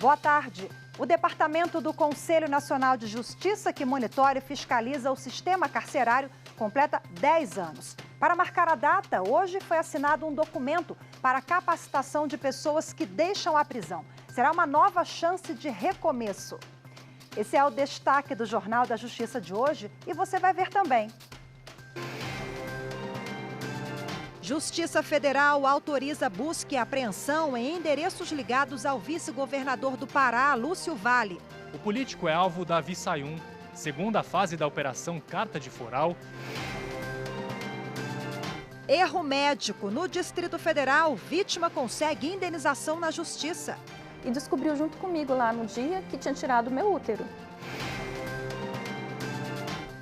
Boa tarde. O Departamento do Conselho Nacional de Justiça, que monitora e fiscaliza o sistema carcerário, completa 10 anos. Para marcar a data, hoje foi assinado um documento para a capacitação de pessoas que deixam a prisão. Será uma nova chance de recomeço. Esse é o destaque do Jornal da Justiça de hoje e você vai ver também. Justiça Federal autoriza busca e apreensão em endereços ligados ao vice-governador do Pará, Lúcio Vale. O político é alvo da Visayum, segunda fase da Operação Carta de Foral. Erro médico. No Distrito Federal, vítima consegue indenização na Justiça. E descobriu junto comigo lá no dia que tinha tirado o meu útero.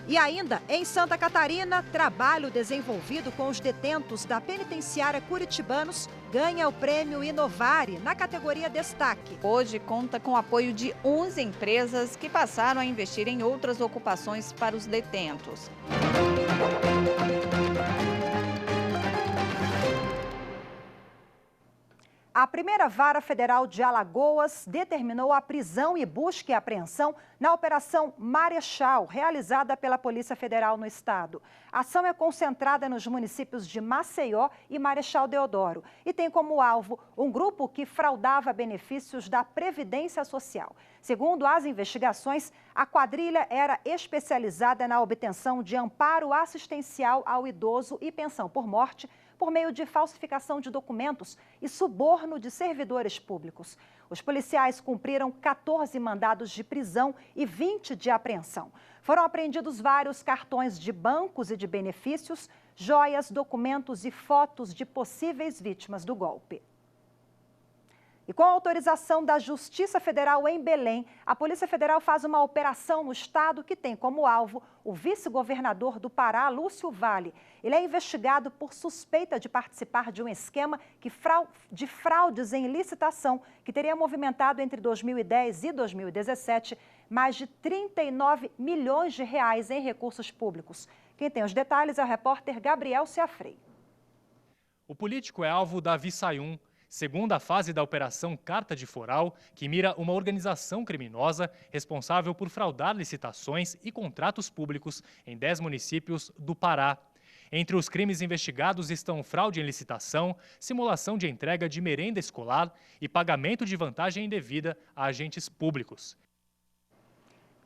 E ainda, em Santa Catarina, trabalho desenvolvido com os detentos da penitenciária Curitibanos ganha o prêmio Inovare na categoria Destaque. Hoje conta com o apoio de 11 empresas que passaram a investir em outras ocupações para os detentos. A primeira vara federal de Alagoas determinou a prisão e busca e apreensão na Operação Marechal, realizada pela Polícia Federal no estado. A ação é concentrada nos municípios de Maceió e Marechal Deodoro e tem como alvo um grupo que fraudava benefícios da Previdência Social. Segundo as investigações, a quadrilha era especializada na obtenção de amparo assistencial ao idoso e pensão por morte, por meio de falsificação de documentos e suborno de servidores públicos. Os policiais cumpriram 14 mandados de prisão e 20 de apreensão. Foram apreendidos vários cartões de bancos e de benefícios, joias, documentos e fotos de possíveis vítimas do golpe. E com a autorização da Justiça Federal em Belém, a Polícia Federal faz uma operação no estado que tem como alvo o vice-governador do Pará, Lúcio Vale. Ele é investigado por suspeita de participar de um esquema de fraudes em licitação que teria movimentado entre 2010 e 2017 mais de 39 milhões de reais em recursos públicos. Quem tem os detalhes é o repórter Gabriel Ciafrei. O político é alvo da Visayum, segunda fase da Operação Carta de Foral, que mira uma organização criminosa responsável por fraudar licitações e contratos públicos em 10 municípios do Pará. Entre os crimes investigados estão fraude em licitação, simulação de entrega de merenda escolar e pagamento de vantagem indevida a agentes públicos.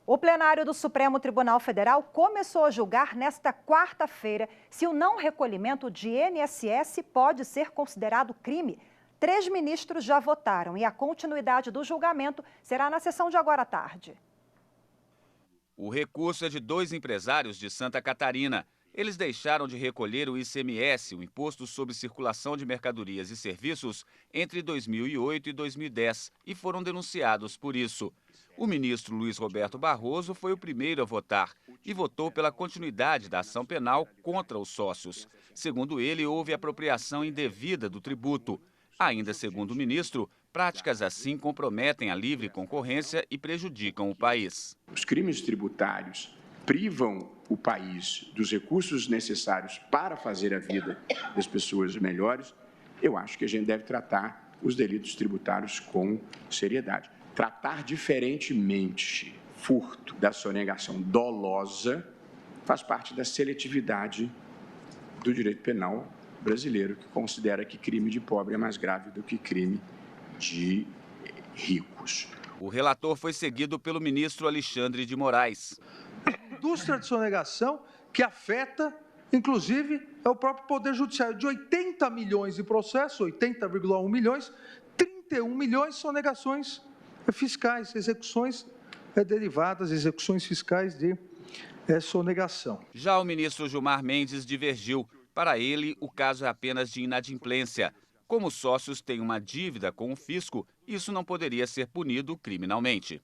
O plenário do Supremo Tribunal Federal começou a julgar nesta quarta-feira se o não recolhimento de INSS pode ser considerado crime. 3 ministros já votaram e a continuidade do julgamento será na sessão de agora à tarde. O recurso é de 2 empresários de Santa Catarina. Eles deixaram de recolher o ICMS, o Imposto sobre Circulação de Mercadorias e Serviços, entre 2008 e 2010 e foram denunciados por isso. O ministro Luiz Roberto Barroso foi o primeiro a votar e votou pela continuidade da ação penal contra os sócios. Segundo ele, houve apropriação indevida do tributo. Ainda segundo o ministro, práticas assim comprometem a livre concorrência e prejudicam o país. Os crimes tributários privam o país dos recursos necessários para fazer a vida das pessoas melhores. Eu acho que a gente deve tratar os delitos tributários com seriedade. Tratar diferentemente furto da sonegação dolosa faz parte da seletividade do direito penal brasileiro, que considera que crime de pobre é mais grave do que crime de ricos. O relator foi seguido pelo ministro Alexandre de Moraes. Indústria de sonegação que afeta, inclusive, é o próprio Poder Judiciário. De 80 milhões de processos, 80,1 milhões, 31 milhões são sonegações fiscais, execuções derivadas, execuções fiscais de sonegação. Já o ministro Gilmar Mendes divergiu. Para ele, o caso é apenas de inadimplência. Como os sócios têm uma dívida com o fisco, isso não poderia ser punido criminalmente.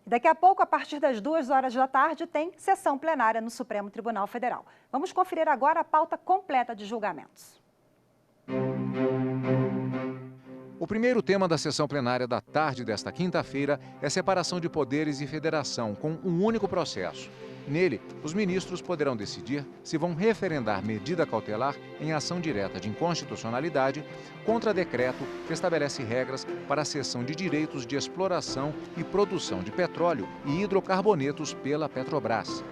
Daqui a pouco, a partir das 2 horas da tarde, tem sessão plenária no Supremo Tribunal Federal. Vamos conferir agora a pauta completa de julgamentos. O primeiro tema da sessão plenária da tarde desta quinta-feira é separação de poderes e federação, com um único processo. Nele, os ministros poderão decidir se vão referendar medida cautelar em ação direta de inconstitucionalidade contra decreto que estabelece regras para a cessão de direitos de exploração e produção de petróleo e hidrocarbonetos pela Petrobras.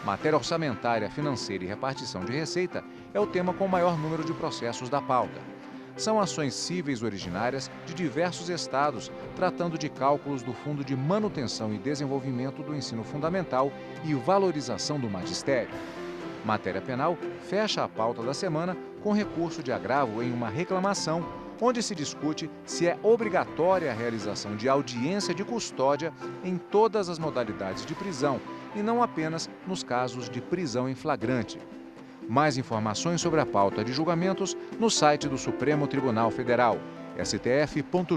Matéria orçamentária, financeira e repartição de receita é o tema com o maior número de processos da pauta. São ações cíveis originárias de diversos estados, tratando de cálculos do Fundo de Manutenção e Desenvolvimento do Ensino Fundamental e valorização do magistério. Matéria penal fecha a pauta da semana com recurso de agravo em uma reclamação, onde se discute se é obrigatória a realização de audiência de custódia em todas as modalidades de prisão e não apenas nos casos de prisão em flagrante. Mais informações sobre a pauta de julgamentos no site do Supremo Tribunal Federal, stf.jus.br.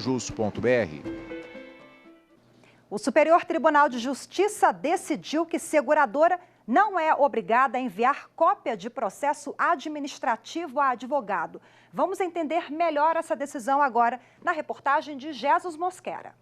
O Superior Tribunal de Justiça decidiu que seguradora não é obrigada a enviar cópia de processo administrativo a advogado. Vamos entender melhor essa decisão agora na reportagem de Jesus Mosquera.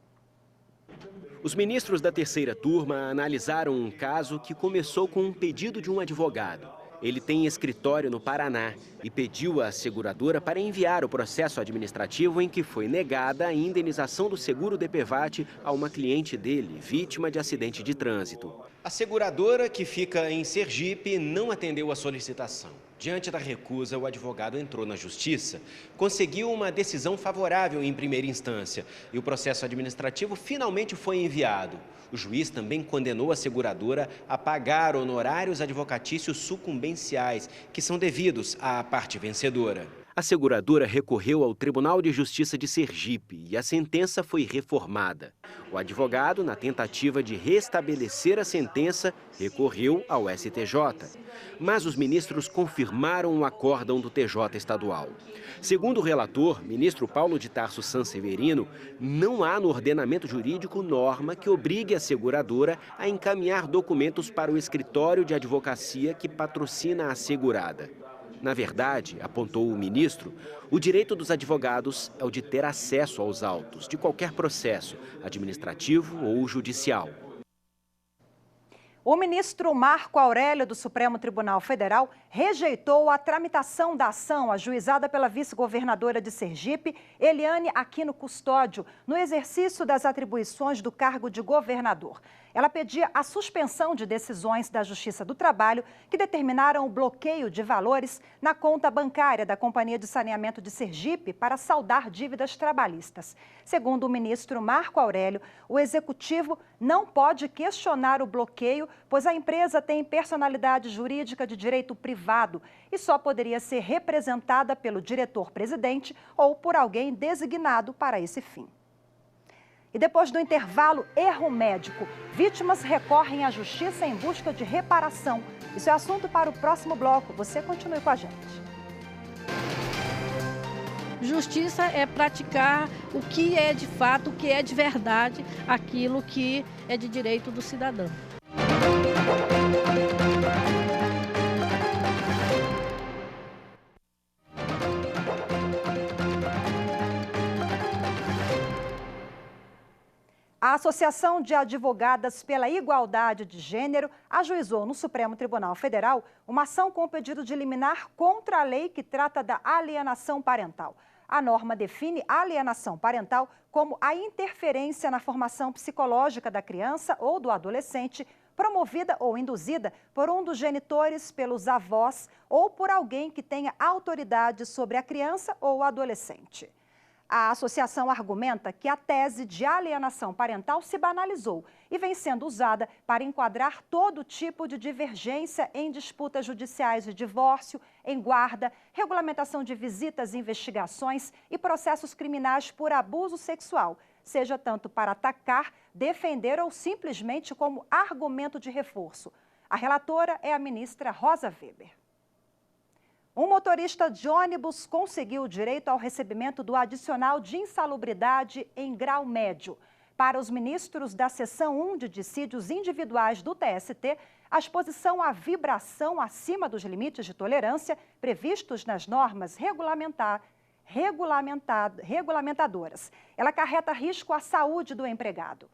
Os ministros da terceira turma analisaram um caso que começou com um pedido de um advogado. Ele tem escritório no Paraná e pediu à seguradora para enviar o processo administrativo em que foi negada a indenização do seguro DPVAT a uma cliente dele, vítima de acidente de trânsito. A seguradora, que fica em Sergipe, não atendeu a solicitação. Diante da recusa, o advogado entrou na justiça, conseguiu uma decisão favorável em primeira instância e o processo administrativo finalmente foi enviado. O juiz também condenou a seguradora a pagar honorários advocatícios sucumbenciais, que são devidos à parte vencedora. A seguradora recorreu ao Tribunal de Justiça de Sergipe e a sentença foi reformada. O advogado, na tentativa de restabelecer a sentença, recorreu ao STJ. Mas os ministros confirmaram o acórdão do TJ estadual. Segundo o relator, ministro Paulo de Tarso Sanseverino, não há no ordenamento jurídico norma que obrigue a seguradora a encaminhar documentos para o escritório de advocacia que patrocina a segurada. Na verdade, apontou o ministro, o direito dos advogados é o de ter acesso aos autos de qualquer processo, administrativo ou judicial. O ministro Marco Aurélio do Supremo Tribunal Federal rejeitou a tramitação da ação ajuizada pela vice-governadora de Sergipe, Eliane Aquino Custódio, no exercício das atribuições do cargo de governador. Ela pedia a suspensão de decisões da Justiça do Trabalho que determinaram o bloqueio de valores na conta bancária da Companhia de Saneamento de Sergipe para saldar dívidas trabalhistas. Segundo o ministro Marco Aurélio, o executivo não pode questionar o bloqueio, pois a empresa tem personalidade jurídica de direito privado e só poderia ser representada pelo diretor-presidente ou por alguém designado para esse fim. E depois do intervalo, erro médico. Vítimas recorrem à justiça em busca de reparação. Isso é assunto para o próximo bloco. Você continue com a gente. Justiça é praticar o que é de fato, o que é de verdade, aquilo que é de direito do cidadão. A Associação de Advogadas pela Igualdade de Gênero ajuizou no Supremo Tribunal Federal uma ação com pedido de liminar contra a lei que trata da alienação parental. A norma define a alienação parental como a interferência na formação psicológica da criança ou do adolescente, promovida ou induzida por um dos genitores, pelos avós ou por alguém que tenha autoridade sobre a criança ou o adolescente. A associação argumenta que a tese de alienação parental se banalizou e vem sendo usada para enquadrar todo tipo de divergência em disputas judiciais de divórcio, em guarda, regulamentação de visitas e investigações e processos criminais por abuso sexual, seja tanto para atacar, defender ou simplesmente como argumento de reforço. A relatora é a ministra Rosa Weber. Um motorista de ônibus conseguiu o direito ao recebimento do adicional de insalubridade em grau médio. Para os ministros da seção 1 de dissídios individuais do TST, a exposição à vibração acima dos limites de tolerância previstos nas normas regulamentadoras. Ela acarreta risco à saúde do empregado.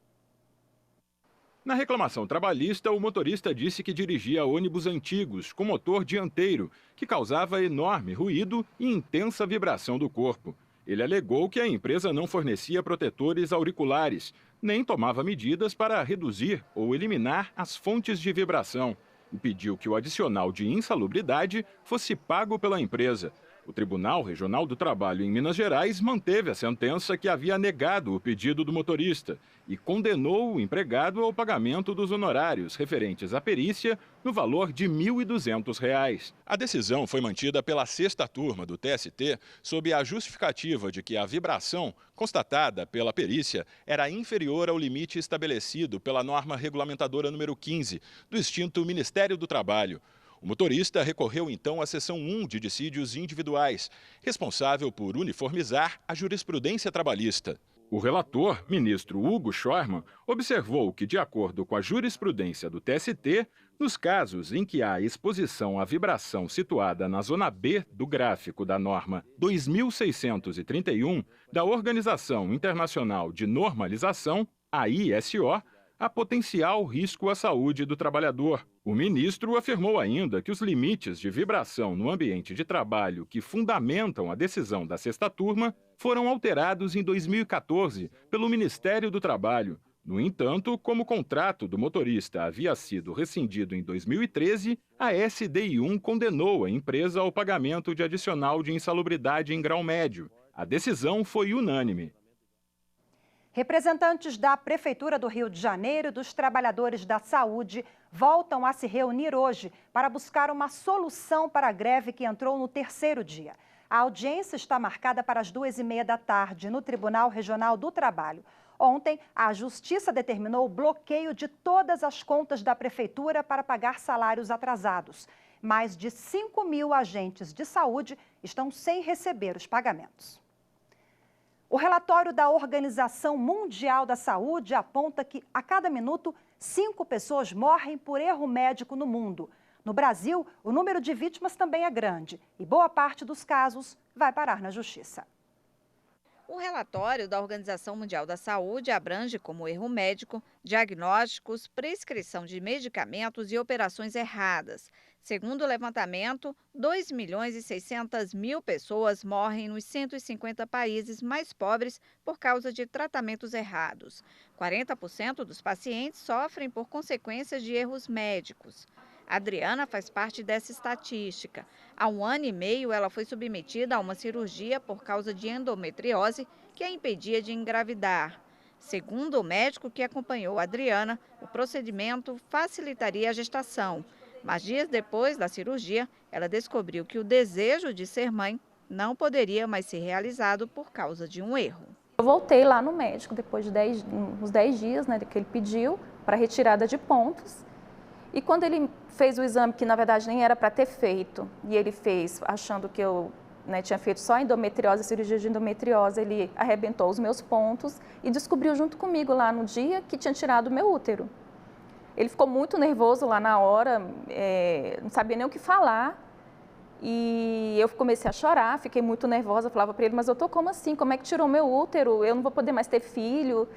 Na reclamação trabalhista, o motorista disse que dirigia ônibus antigos com motor dianteiro, que causava enorme ruído e intensa vibração do corpo. Ele alegou que a empresa não fornecia protetores auriculares, nem tomava medidas para reduzir ou eliminar as fontes de vibração, e pediu que o adicional de insalubridade fosse pago pela empresa. O Tribunal Regional do Trabalho em Minas Gerais manteve a sentença que havia negado o pedido do motorista e condenou o empregado ao pagamento dos honorários referentes à perícia no valor de R$ 1.200. A decisão foi mantida pela 6ª turma do TST sob a justificativa de que a vibração constatada pela perícia era inferior ao limite estabelecido pela norma regulamentadora número 15 do extinto Ministério do Trabalho. O motorista recorreu então à seção 1 de dissídios individuais, responsável por uniformizar a jurisprudência trabalhista. O relator, ministro Hugo Schormann, observou que, de acordo com a jurisprudência do TST, nos casos em que há exposição à vibração situada na zona B do gráfico da norma 2631 da Organização Internacional de Normalização, a ISO, há potencial risco à saúde do trabalhador. O ministro afirmou ainda que os limites de vibração no ambiente de trabalho que fundamentam a decisão da 6ª turma foram alterados em 2014 pelo Ministério do Trabalho. No entanto, como o contrato do motorista havia sido rescindido em 2013, a SDI1 condenou a empresa ao pagamento de adicional de insalubridade em grau médio. A decisão foi unânime. Representantes da Prefeitura do Rio de Janeiro e dos trabalhadores da saúde voltam a se reunir hoje para buscar uma solução para a greve que entrou no 3º dia. A audiência está marcada para as 2h30 da tarde no Tribunal Regional do Trabalho. Ontem, a Justiça determinou o bloqueio de todas as contas da Prefeitura para pagar salários atrasados. Mais de 5.000 agentes de saúde estão sem receber os pagamentos. O relatório da Organização Mundial da Saúde aponta que, a cada minuto, 5 pessoas morrem por erro médico no mundo. No Brasil, o número de vítimas também é grande e boa parte dos casos vai parar na Justiça. O relatório da Organização Mundial da Saúde abrange como erro médico, diagnósticos, prescrição de medicamentos e operações erradas. Segundo o levantamento, 2.600.000 pessoas morrem nos 150 países mais pobres por causa de tratamentos errados. 40% dos pacientes sofrem por consequências de erros médicos. A Adriana faz parte dessa estatística. Há 1 ano e meio, ela foi submetida a uma cirurgia por causa de endometriose que a impedia de engravidar. Segundo o médico que acompanhou a Adriana, o procedimento facilitaria a gestação. Mas dias depois da cirurgia, ela descobriu que o desejo de ser mãe não poderia mais ser realizado por causa de um erro. Eu voltei lá no médico depois de uns 10 dias, né, que ele pediu para retirada de pontos. E quando ele fez o exame, que na verdade nem era para ter feito, e ele fez achando que eu tinha feito só endometriose, cirurgia de endometriose, ele arrebentou os meus pontos e descobriu junto comigo lá no dia que tinha tirado o meu útero. Ele ficou muito nervoso lá na hora, não sabia nem o que falar. E eu comecei a chorar, fiquei muito nervosa, falava para ele, mas eu tô como assim? Como é que tirou meu útero? Eu não vou poder mais ter filho.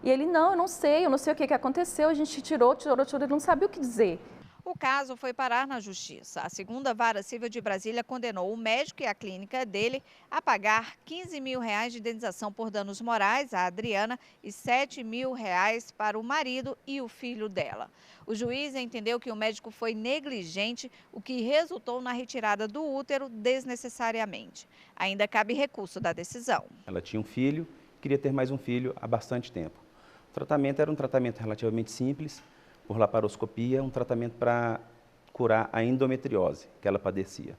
E ele, não, eu não sei o que aconteceu, a gente tirou, ele não sabia o que dizer. O caso foi parar na Justiça. A 2ª Vara Civil de Brasília condenou o médico e a clínica dele a pagar R$15 mil de indenização por danos morais à Adriana e R$7 mil para o marido e o filho dela. O juiz entendeu que o médico foi negligente, o que resultou na retirada do útero desnecessariamente. Ainda cabe recurso da decisão. Ela tinha um filho, queria ter mais um filho há bastante tempo. O tratamento era um tratamento relativamente simples, por laparoscopia, um tratamento para curar a endometriose que ela padecia.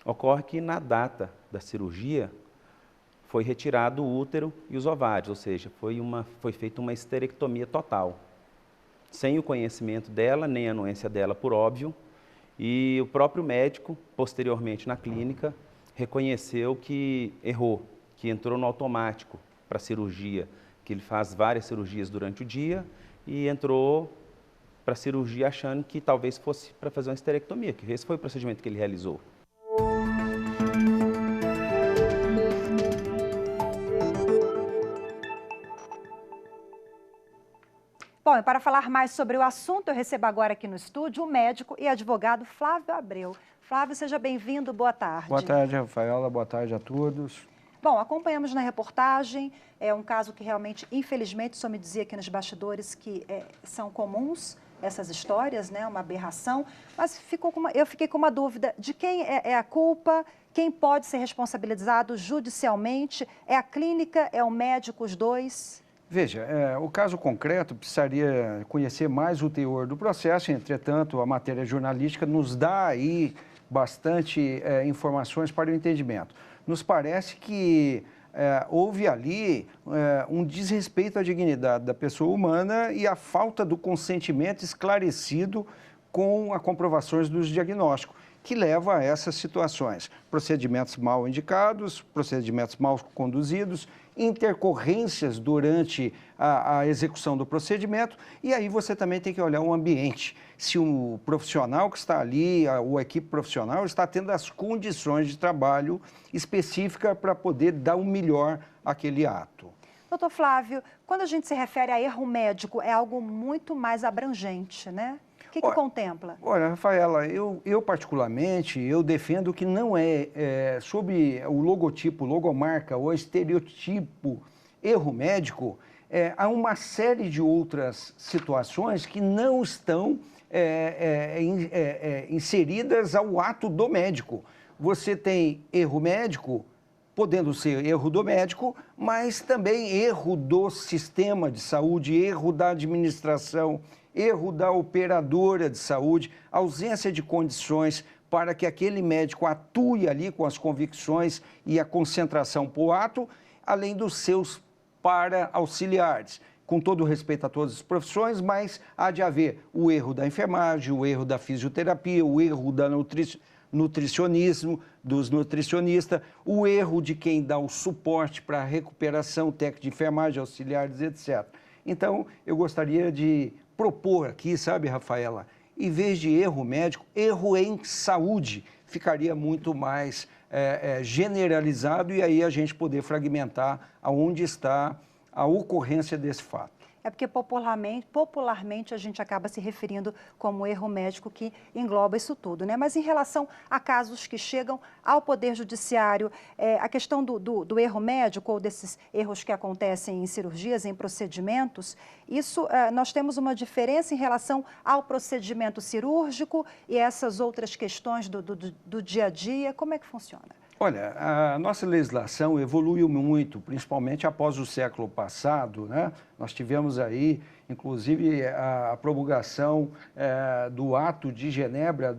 Ocorre que na data da cirurgia foi retirado o útero e os ovários, ou seja, foi feita uma esterectomia total, sem o conhecimento dela, nem a anuência dela, por óbvio, e o próprio médico, posteriormente na clínica, reconheceu que errou, que entrou no automático para a cirurgia, que ele faz várias cirurgias durante o dia e entrou para a cirurgia achando que talvez fosse para fazer uma esterectomia, que esse foi o procedimento que ele realizou. Bom, e para falar mais sobre o assunto, eu recebo agora aqui no estúdio o médico e advogado Flávio Abreu. Flávio, seja bem-vindo, boa tarde. Boa tarde, Rafaela, boa tarde a todos. Bom, acompanhamos na reportagem, é um caso que realmente, infelizmente, o senhor me dizia aqui nos bastidores que são comuns essas histórias, né, uma aberração, mas eu fiquei com uma dúvida de quem é a culpa, quem pode ser responsabilizado judicialmente, é a clínica, é o médico, os dois? Veja, o caso concreto precisaria conhecer mais o teor do processo, entretanto, a matéria jornalística nos dá aí bastante informações para o entendimento. Nos parece que houve ali um desrespeito à dignidade da pessoa humana e a falta do consentimento esclarecido com as comprovações dos diagnósticos, que leva a essas situações. Procedimentos mal indicados, procedimentos mal conduzidos, intercorrências durante a execução do procedimento, e aí você também tem que olhar o ambiente. Se o profissional que está ali, a equipe profissional, está tendo as condições de trabalho específicas para poder dar o melhor àquele ato. Doutor Flávio, quando a gente se refere a erro médico, é algo muito mais abrangente, né? O que contempla? Olha, Rafaela, eu particularmente, eu defendo que não sobre o logotipo, logomarca ou estereotipo erro médico, há uma série de outras situações que não estão inseridas ao ato do médico. Você tem erro médico, podendo ser erro do médico, mas também erro do sistema de saúde, erro da administração, erro da operadora de saúde, ausência de condições para que aquele médico atue ali com as convicções e a concentração para o ato, além dos seus para-auxiliares. Com todo respeito a todas as profissões, mas há de haver o erro da enfermagem, o erro da fisioterapia, o erro da nutricionismo, dos nutricionistas, o erro de quem dá o suporte para a recuperação, técnico de enfermagem, auxiliares, etc. Então, eu gostaria de propor aqui, sabe, Rafaela, em vez de erro médico, erro em saúde, ficaria muito mais generalizado e aí a gente poder fragmentar aonde está a ocorrência desse fato. É porque popularmente a gente acaba se referindo como erro médico que engloba isso tudo, né? Mas em relação a casos que chegam ao Poder Judiciário, a questão do erro médico ou desses erros que acontecem em cirurgias, em procedimentos, isso nós temos uma diferença em relação ao procedimento cirúrgico e essas outras questões do dia a dia, como é que funciona? Olha, a nossa legislação evoluiu muito, principalmente após o século passado, né? Nós tivemos aí, inclusive, a promulgação do Ato de Genebra,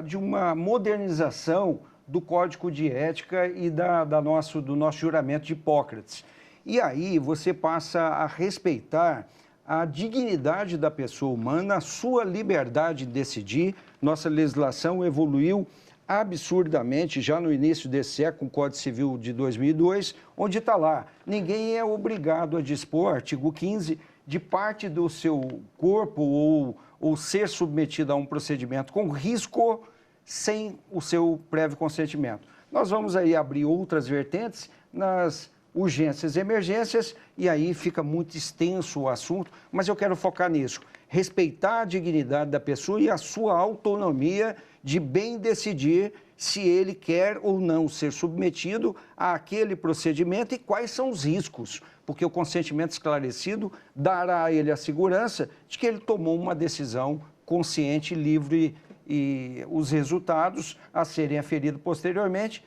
de uma modernização do Código de Ética e do nosso juramento de Hipócrates. E aí você passa a respeitar a dignidade da pessoa humana, a sua liberdade de decidir. Nossa legislação evoluiu absurdamente, já no início desse século, com o Código Civil de 2002, onde está lá, ninguém é obrigado a dispor, artigo 15, de parte do seu corpo ou ser submetido a um procedimento com risco sem o seu prévio consentimento. Nós vamos aí abrir outras vertentes nas urgências e emergências, e aí fica muito extenso o assunto, mas eu quero focar nisso, respeitar a dignidade da pessoa e a sua autonomia de bem decidir se ele quer ou não ser submetido àquele procedimento e quais são os riscos, porque o consentimento esclarecido dará a ele a segurança de que ele tomou uma decisão consciente, livre, e os resultados a serem aferidos posteriormente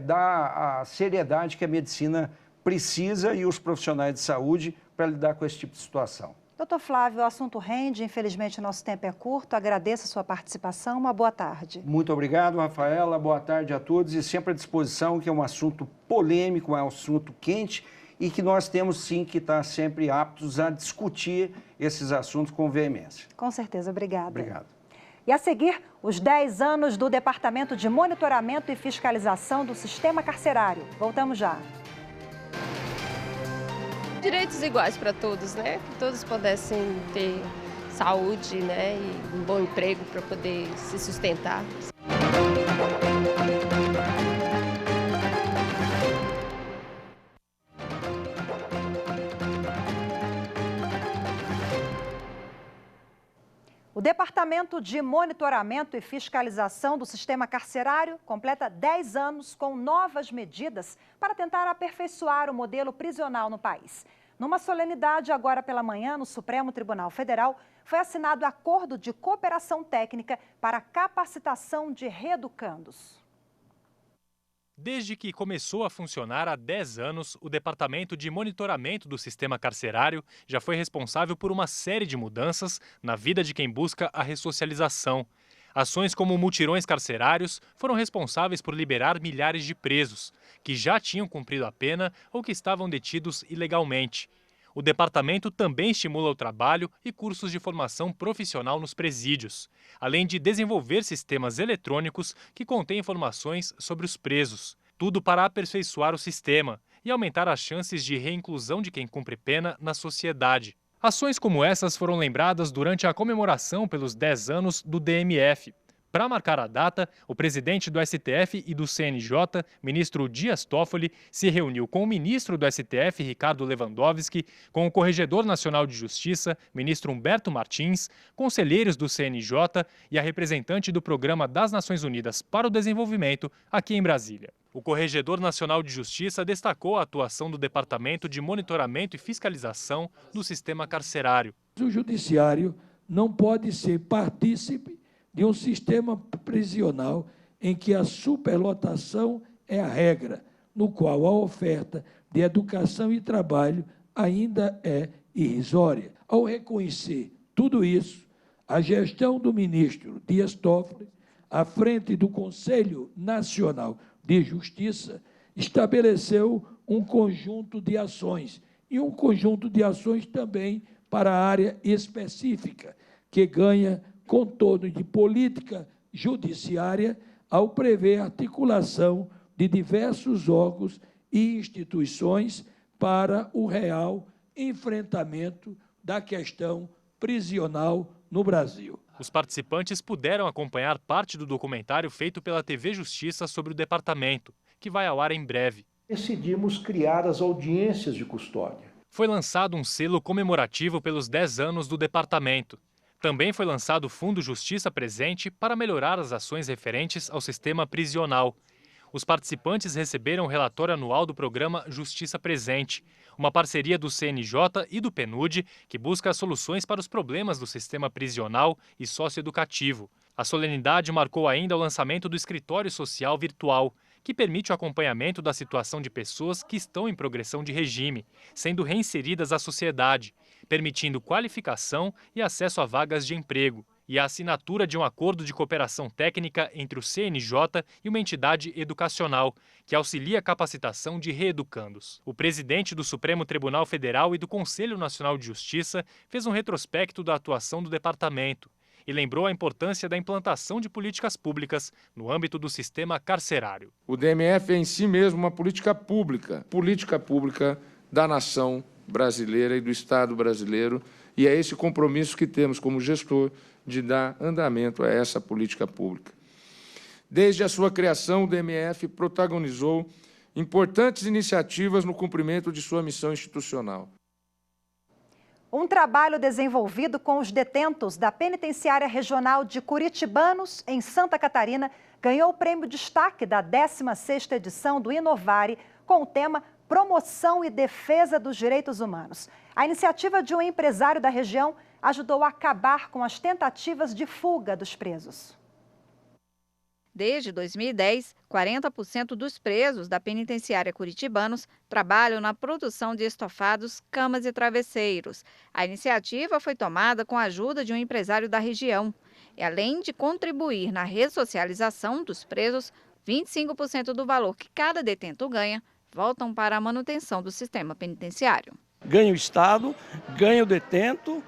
dá a seriedade que a medicina precisa e os profissionais de saúde para lidar com esse tipo de situação. Doutor Flávio, o assunto rende, infelizmente o nosso tempo é curto, agradeço a sua participação, uma boa tarde. Muito obrigado, Rafaela, boa tarde a todos e sempre à disposição, que é um assunto polêmico, é um assunto quente e que nós temos sim que estar sempre aptos a discutir esses assuntos com veemência. Com certeza, obrigada. Obrigado. E a seguir, os 10 anos do Departamento de Monitoramento e Fiscalização do Sistema Carcerário. Voltamos já. Direitos iguais para todos, né? Que todos pudessem ter saúde, né? E um bom emprego para poder se sustentar. O Departamento de Monitoramento e Fiscalização do Sistema Carcerário completa 10 anos com novas medidas para tentar aperfeiçoar o modelo prisional no país. Numa solenidade agora pela manhã, no Supremo Tribunal Federal, foi assinado acordo de cooperação técnica para capacitação de reeducandos. Desde que começou a funcionar há 10 anos, o Departamento de Monitoramento do Sistema Carcerário já foi responsável por uma série de mudanças na vida de quem busca a ressocialização. Ações como mutirões carcerários foram responsáveis por liberar milhares de presos, que já tinham cumprido a pena ou que estavam detidos ilegalmente. O departamento também estimula o trabalho e cursos de formação profissional nos presídios, além de desenvolver sistemas eletrônicos que contêm informações sobre os presos. Tudo para aperfeiçoar o sistema e aumentar as chances de reinclusão de quem cumpre pena na sociedade. Ações como essas foram lembradas durante a comemoração pelos 10 anos do DMF. Para marcar a data, o presidente do STF e do CNJ, ministro Dias Toffoli, se reuniu com o ministro do STF, Ricardo Lewandowski, com o Corregedor Nacional de Justiça, ministro Humberto Martins, conselheiros do CNJ e a representante do Programa das Nações Unidas para o Desenvolvimento aqui em Brasília. O Corregedor Nacional de Justiça destacou a atuação do Departamento de Monitoramento e Fiscalização do Sistema Carcerário. O Judiciário não pode ser partícipe de um sistema prisional em que a superlotação é a regra, no qual a oferta de educação e trabalho ainda é irrisória. Ao reconhecer tudo isso, a gestão do ministro Dias Toffoli, à frente do Conselho Nacional de Justiça, estabeleceu um conjunto de ações, e um conjunto de ações também para a área específica, que ganha contorno de política judiciária ao prever articulação de diversos órgãos e instituições para o real enfrentamento da questão prisional no Brasil. Os participantes puderam acompanhar parte do documentário feito pela TV Justiça sobre o departamento, que vai ao ar em breve. Decidimos criar as audiências de custódia. Foi lançado um selo comemorativo pelos 10 anos do departamento. Também foi lançado o Fundo Justiça Presente para melhorar as ações referentes ao sistema prisional. Os participantes receberam o relatório anual do programa Justiça Presente, uma parceria do CNJ e do PNUD que busca soluções para os problemas do sistema prisional e socioeducativo. A solenidade marcou ainda o lançamento do Escritório Social Virtual, que permite o acompanhamento da situação de pessoas que estão em progressão de regime, sendo reinseridas à sociedade, permitindo qualificação e acesso a vagas de emprego, e a assinatura de um acordo de cooperação técnica entre o CNJ e uma entidade educacional, que auxilia a capacitação de reeducandos. O presidente do Supremo Tribunal Federal e do Conselho Nacional de Justiça fez um retrospecto da atuação do departamento e lembrou a importância da implantação de políticas públicas no âmbito do sistema carcerário. O DMF é em si mesmo uma política pública da nação brasileira e do Estado brasileiro, e é esse compromisso que temos como gestor de dar andamento a essa política pública. Desde a sua criação, o DMF protagonizou importantes iniciativas no cumprimento de sua missão institucional. Um trabalho desenvolvido com os detentos da Penitenciária Regional de Curitibanos, em Santa Catarina, ganhou o prêmio Destaque da 16ª edição do Inovare, com o tema Promoção e Defesa dos Direitos Humanos. A iniciativa de um empresário da região ajudou a acabar com as tentativas de fuga dos presos. Desde 2010, 40% dos presos da penitenciária Curitibanos trabalham na produção de estofados, camas e travesseiros. A iniciativa foi tomada com a ajuda de um empresário da região. E além de contribuir na ressocialização dos presos, 25% do valor que cada detento ganha voltam para a manutenção do sistema penitenciário. Ganha o Estado, ganha o detento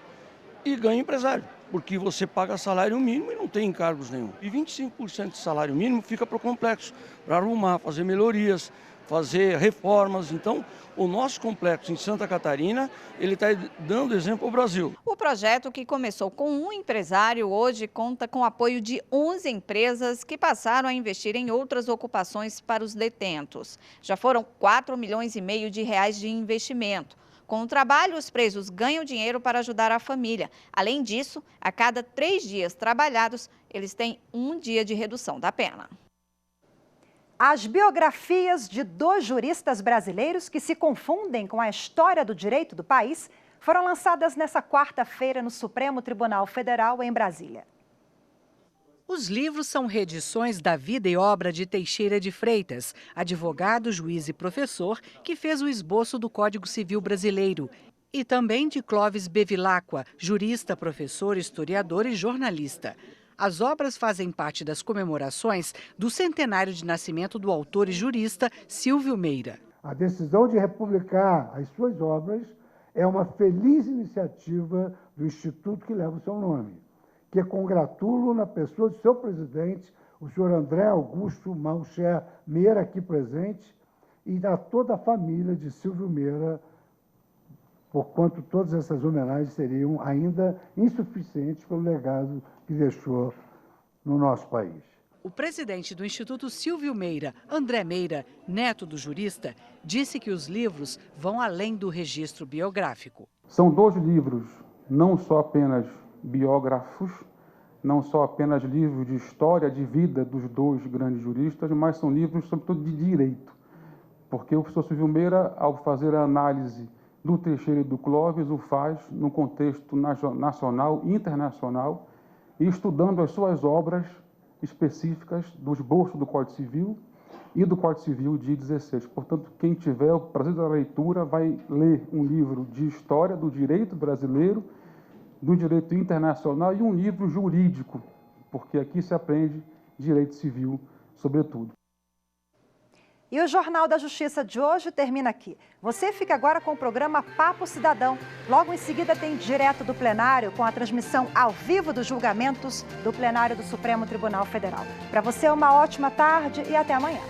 e ganha o empresário, porque você paga salário mínimo e não tem encargos nenhum. E 25% de salário mínimo fica para o complexo, para arrumar, fazer melhorias, fazer reformas. Então, o nosso complexo em Santa Catarina, ele está dando exemplo ao Brasil. O projeto, que começou com um empresário, hoje conta com o apoio de 11 empresas que passaram a investir em outras ocupações para os detentos. Já foram R$ 4,5 milhões de investimento. Com o trabalho, os presos ganham dinheiro para ajudar a família. Além disso, a cada 3 dias trabalhados, eles têm 1 dia de redução da pena. As biografias de 2 juristas brasileiros que se confundem com a história do direito do país foram lançadas nesta quarta-feira no Supremo Tribunal Federal, em Brasília. Os livros são reedições da vida e obra de Teixeira de Freitas, advogado, juiz e professor, que fez o esboço do Código Civil brasileiro, e também de Clóvis Bevilacqua, jurista, professor, historiador e jornalista. As obras fazem parte das comemorações do centenário de nascimento do autor e jurista Silvio Meira. A decisão de republicar as suas obras é uma feliz iniciativa do instituto que leva o seu nome, que congratulo na pessoa do seu presidente, o senhor André Augusto Malcher Meira, aqui presente, e a toda a família de Silvio Meira, porquanto todas essas homenagens seriam ainda insuficientes pelo legado que deixou no nosso país. O presidente do Instituto Silvio Meira, André Meira, neto do jurista, disse que os livros vão além do registro biográfico. São 2 livros, não só apenas biógrafos, não só apenas livros de história de vida dos 2 grandes juristas, mas são livros, sobretudo, de direito. Porque o professor Silvio Meira, ao fazer a análise do Teixeira e do Clóvis, o faz no contexto nacional e internacional, e estudando as suas obras específicas do esboço do Código Civil e do Código Civil de 16. Portanto, quem tiver o prazer da leitura vai ler um livro de história do direito brasileiro, do direito internacional e um livro jurídico, porque aqui se aprende direito civil, sobretudo. E o Jornal da Justiça de hoje termina aqui. Você fica agora com o programa Papo Cidadão. Logo em seguida tem Direto do Plenário, com a transmissão ao vivo dos julgamentos do plenário do Supremo Tribunal Federal. Para você, uma ótima tarde e até amanhã.